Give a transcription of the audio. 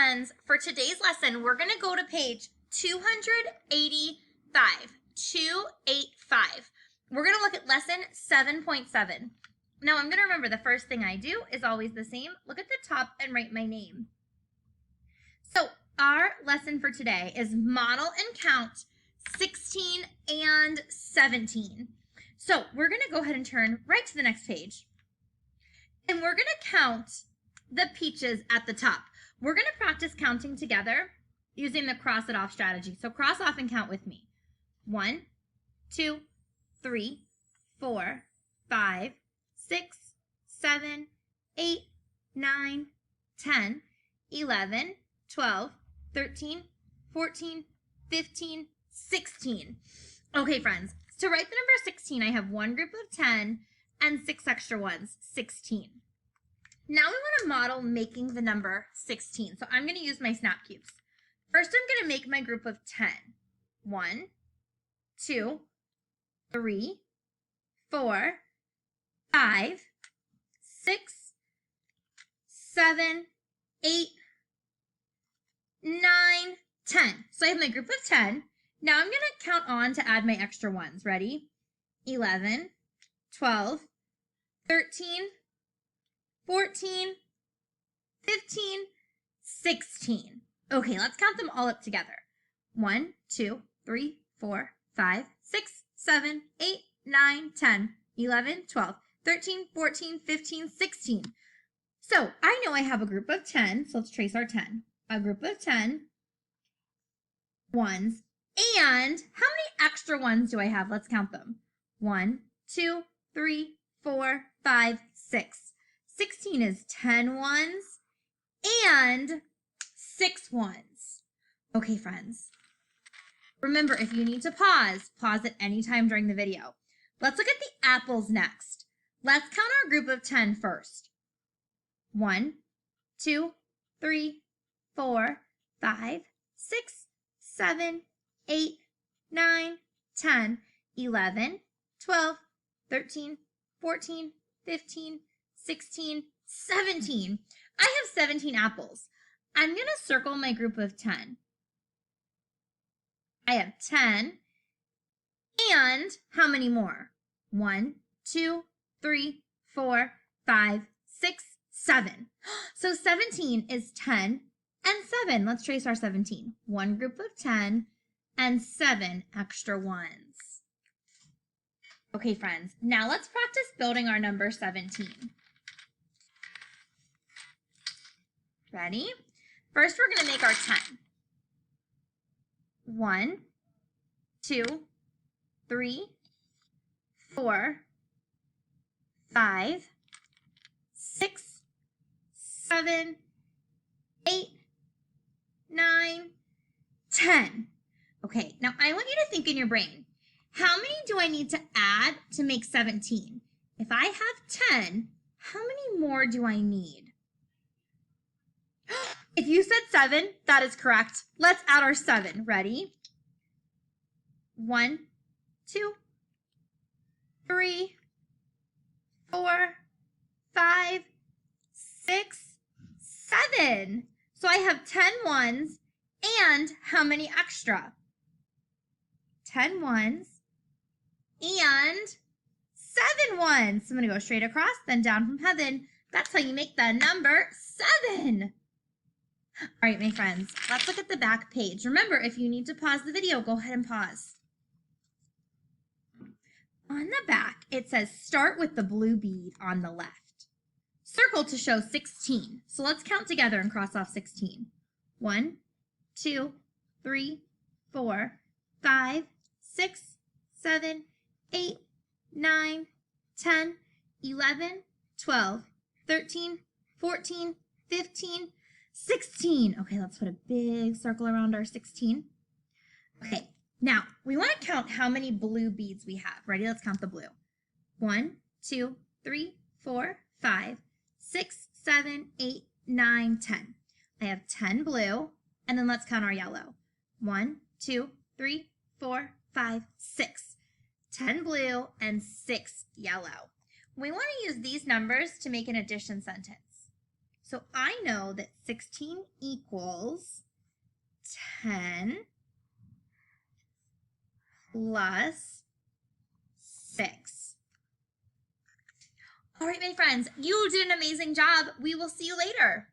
friends, for today's lesson, we're going to go to page 285. 285. We're going to look at lesson 7.7. Now, I'm going to remember the first thing I do is always the same. Look at the top and write my name. So, our lesson for today is model and count 16 and 17. So, we're going to go ahead and turn right to the next page. And we're going to count the peaches at the top. We're going to practice counting together using the cross it off strategy. So cross off and count with me. 1, 2, 3, 4, 5, 6, 7, 8, 9, 10, 11, 12, 13, 14, 15, 16. Okay, friends, to write the number 16, I have one group of 10 and 6 extra ones, 16. Now we want to model making the number 16. So I'm going to use my snap cubes. First, I'm going to make my group of 10. 1, 2, 3, 4, 5, 6, 7, 8, 9, 10. So I have my group of 10. Now I'm going to count on to add my extra ones. Ready? 11, 12, 13, 14, 15, 16. Okay, let's count them all up together. 1, 2, 3, 4, 5, 6, 7, 8, 9, 10, 11, 12, 13, 14, 15, 16. So I know I have a group of 10, so let's trace our 10. A group of 10 ones. And how many extra ones do I have? Let's count them. 1, 2, 3, 4, 5, 6. 16 is 10 ones and 6 ones. Okay, friends. Remember, if you need to pause at any time during the video. Let's look at the apples next. Let's count our group of 10 first. 1, 2, 3, 4, 5, 6, 7, 8, 9, 10, 11, 12, 13, 14, 15, 16, 17. I have 17 apples. I'm going to circle my group of 10. I have 10. And how many more? 1, 2, 3, 4, 5, 6, 7. So 17 is 10 and 7. Let's trace our 17. One group of 10 and 7 extra ones. Okay, friends, now let's practice building our number 17. Ready? First, we're going to make our 10. 1, 2, 3, 4, 5, 6, 7, 8, 9, 10. Okay, now I want you to think in your brain, how many do I need to add to make 17? If I have 10, how many more do I need? If you said 7, that is correct. Let's add our 7. Ready? 1, 2, 3, 4, 5, 6, 7. So I have 10 ones and how many extra? 10 ones and 7 ones. So I'm going to go straight across, then down from heaven. That's how you make the number 7. All right, my friends, let's look at the back page. Remember, if you need to pause the video, go ahead and pause. On the back, it says start with the blue bead on the left. Circle to show 16. So let's count together and cross off 16. 1, 2, 3, 4, 5, 6, 7, 8, 9, 10, 11, 12, 13, 14, 15, 16. Okay, let's put a big circle around our 16. Okay, now we want to count how many blue beads we have. Ready? Let's count the blue. 1, 2, 3, 4, 5, 6, 7, 8, 9, 10. I have 10 blue, and then let's count our yellow. 1, 2, 3, 4, 5, 6. 10 blue and 6 yellow. We want to use these numbers to make an addition sentence. So I know that 16 equals 10 plus 6. All right, my friends, you did an amazing job. We will see you later.